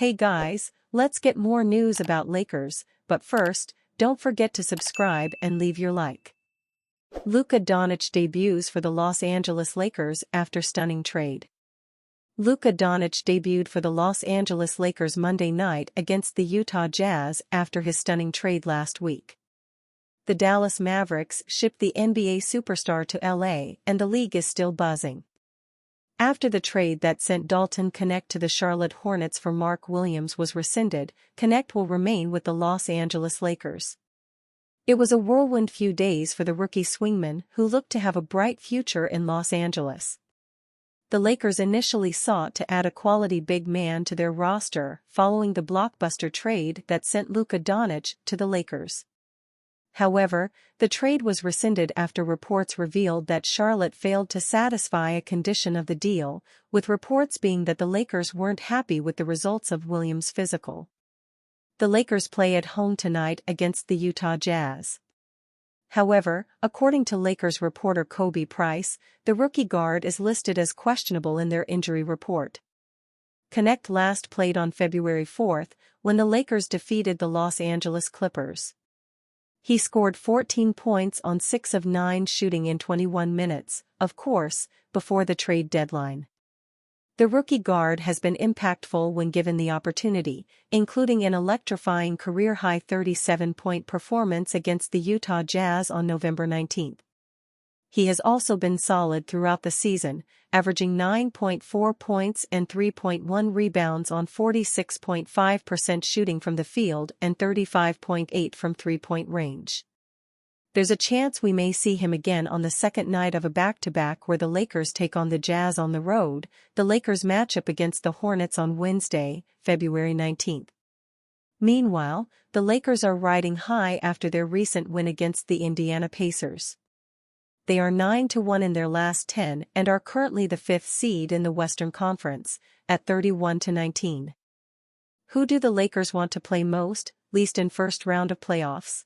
Hey guys, let's get more news about Lakers, but first, don't forget to subscribe and leave your like. Luka Doncic debuts for the Los Angeles Lakers after stunning trade. Luka Doncic debuted for the Los Angeles Lakers Monday night against the Utah Jazz after his stunning trade last week. The Dallas Mavericks shipped the NBA superstar to LA and the league is still buzzing. After the trade that sent Dalton Knecht to the Charlotte Hornets for Mark Williams was rescinded, Knecht will remain with the Los Angeles Lakers. It was a whirlwind few days for the rookie swingman who looked to have a bright future in Los Angeles. The Lakers initially sought to add a quality big man to their roster following the blockbuster trade that sent Luka Doncic to the Lakers. However, the trade was rescinded after reports revealed that Charlotte failed to satisfy a condition of the deal, with reports being that the Lakers weren't happy with the results of Williams' physical. The Lakers play at home tonight against the Utah Jazz. However, according to Lakers reporter Kobe Price, the rookie guard is listed as questionable in their injury report. Knecht last played on February 4 when the Lakers defeated the Los Angeles Clippers. He scored 14 points on 6 of 9 shooting in 21 minutes, of course, before the trade deadline. The rookie guard has been impactful when given the opportunity, including an electrifying career-high 37-point performance against the Utah Jazz on November 19. He has also been solid throughout the season, averaging 9.4 points and 3.1 rebounds on 46.5% shooting from the field and 35.8% from three-point range. There's a chance we may see him again on the second night of a back-to-back where the Lakers take on the Jazz on the road, the Lakers matchup against the Hornets on Wednesday, February 19. Meanwhile, the Lakers are riding high after their recent win against the Indiana Pacers. They are 9-1 in their last 10 and are currently the 5th seed in the Western Conference, at 31-19. Who do the Lakers want to play most, least in first round of playoffs?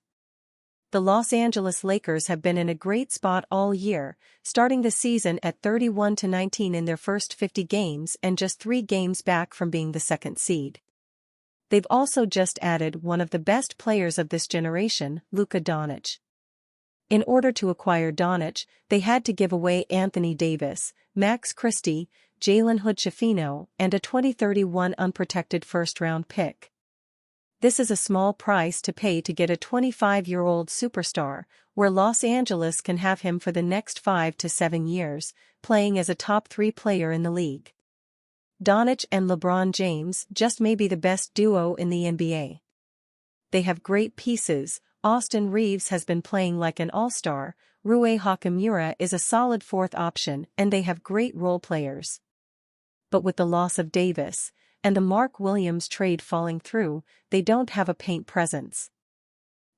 The Los Angeles Lakers have been in a great spot all year, starting the season at 31-19 in their first 50 games and just 3 games back from being the 2nd seed. They've also just added one of the best players of this generation, Luka Doncic. In order to acquire Doncic, they had to give away Anthony Davis, Max Christie, Jalen Hood-Schifino, and a 2031 unprotected first-round pick. This is a small price to pay to get a 25-year-old superstar, where Los Angeles can have him for the next 5 to 7 years, playing as a top 3 player in the league. Doncic and LeBron James just may be the best duo in the NBA. They have great pieces. Austin Reeves has been playing like an all-star, Rui Hachimura is a solid 4th option and they have great role players. But with the loss of Davis, and the Mark Williams trade falling through, they don't have a paint presence.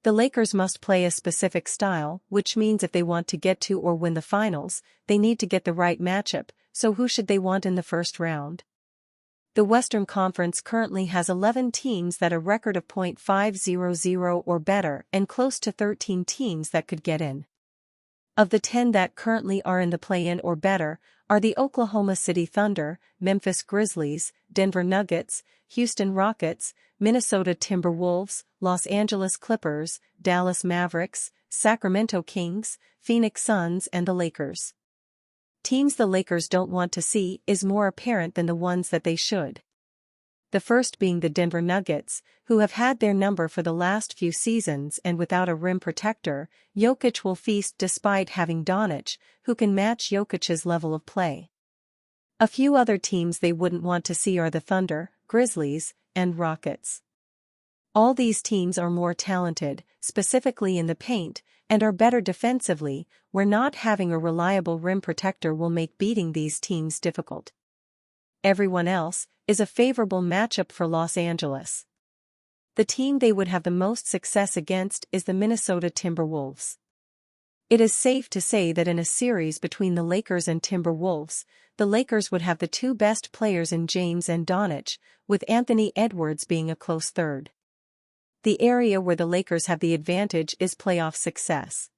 The Lakers must play a specific style, which means if they want to get to or win the finals, they need to get the right matchup, so who should they want in the first round? The Western Conference currently has 11 teams that a record of .500 or better and close to 13 teams that could get in. Of the 10 that currently are in the play-in or better, are the Oklahoma City Thunder, Memphis Grizzlies, Denver Nuggets, Houston Rockets, Minnesota Timberwolves, Los Angeles Clippers, Dallas Mavericks, Sacramento Kings, Phoenix Suns and the Lakers. Teams the Lakers don't want to see is more apparent than the ones that they should. The first being the Denver Nuggets, who have had their number for the last few seasons and without a rim protector, Jokic will feast despite having Doncic, who can match Jokic's level of play. A few other teams they wouldn't want to see are the Thunder, Grizzlies, and Rockets. All these teams are more talented, specifically in the paint, and are better defensively, where not having a reliable rim protector will make beating these teams difficult. Everyone else is a favorable matchup for Los Angeles. The team they would have the most success against is the Minnesota Timberwolves. It is safe to say that in a series between the Lakers and Timberwolves, the Lakers would have the 2 best players in James and Doncic, with Anthony Edwards being a close third. The area where the Lakers have the advantage is playoff success.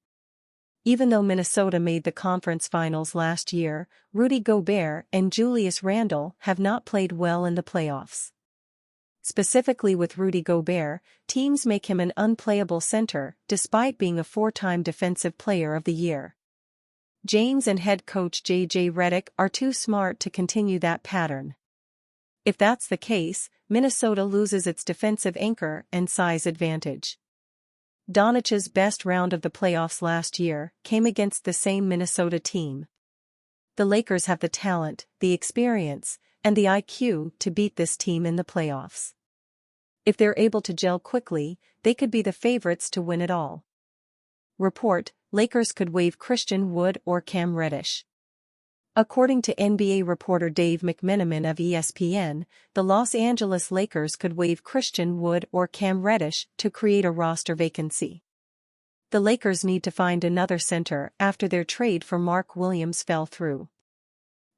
Even though Minnesota made the conference finals last year, Rudy Gobert and Julius Randle have not played well in the playoffs. Specifically with Rudy Gobert, teams make him an unplayable center, despite being a 4-time Defensive Player of the Year. James and head coach J.J. Redick are too smart to continue that pattern. If that's the case, Minnesota loses its defensive anchor and size advantage. Doncic's best round of the playoffs last year came against the same Minnesota team. The Lakers have the talent, the experience, and the IQ to beat this team in the playoffs. If they're able to gel quickly, they could be the favorites to win it all. Report: Lakers could waive Christian Wood or Cam Reddish. According to NBA reporter Dave McMenamin of ESPN, the Los Angeles Lakers could waive Christian Wood or Cam Reddish to create a roster vacancy. The Lakers need to find another center after their trade for Mark Williams fell through.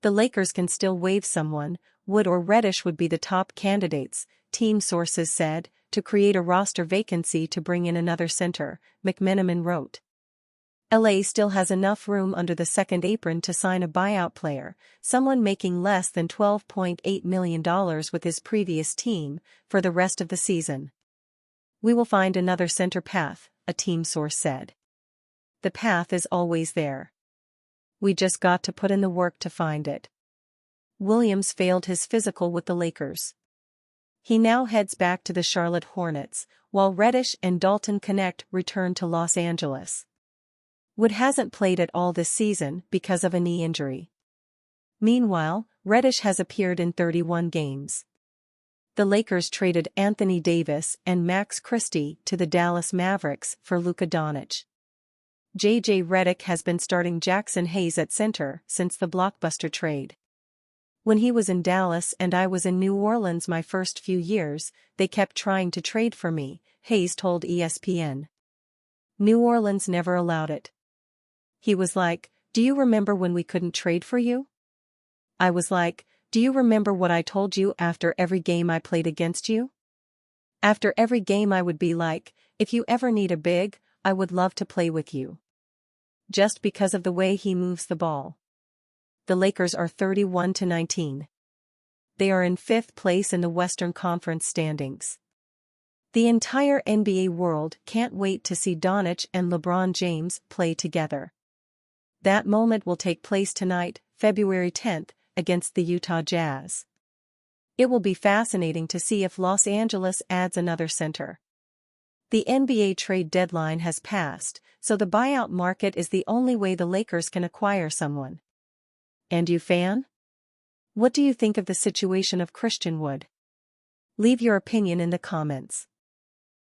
The Lakers can still waive someone. Wood or Reddish would be the top candidates, team sources said, to create a roster vacancy to bring in another center, McMenamin wrote. LA still has enough room under the second apron to sign a buyout player, someone making less than $12.8 million with his previous team, for the rest of the season. We will find another center path, a team source said. The path is always there. We just got to put in the work to find it. Williams failed his physical with the Lakers. He now heads back to the Charlotte Hornets, while Reddish and Dalton Knecht return to Los Angeles. Wood hasn't played at all this season because of a knee injury. Meanwhile, Reddish has appeared in 31 games. The Lakers traded Anthony Davis and Max Christie to the Dallas Mavericks for Luka Doncic. J.J. Redick has been starting Jackson Hayes at center since the blockbuster trade. When he was in Dallas and I was in New Orleans my first few years, they kept trying to trade for me, Hayes told ESPN. New Orleans never allowed it. He was like, "Do you remember when we couldn't trade for you?" I was like, "Do you remember what I told you after every game I played against you?" After every game I would be like, "If you ever need a big, I would love to play with you." Just because of the way he moves the ball. The Lakers are 31-19. They are in 5th place in the Western Conference standings. The entire NBA world can't wait to see Doncic and LeBron James play together. That moment will take place tonight, February 10th, against the Utah Jazz. It will be fascinating to see if Los Angeles adds another center. The NBA trade deadline has passed, so the buyout market is the only way the Lakers can acquire someone. And you, fan? What do you think of the situation of Christian Wood? Leave your opinion in the comments.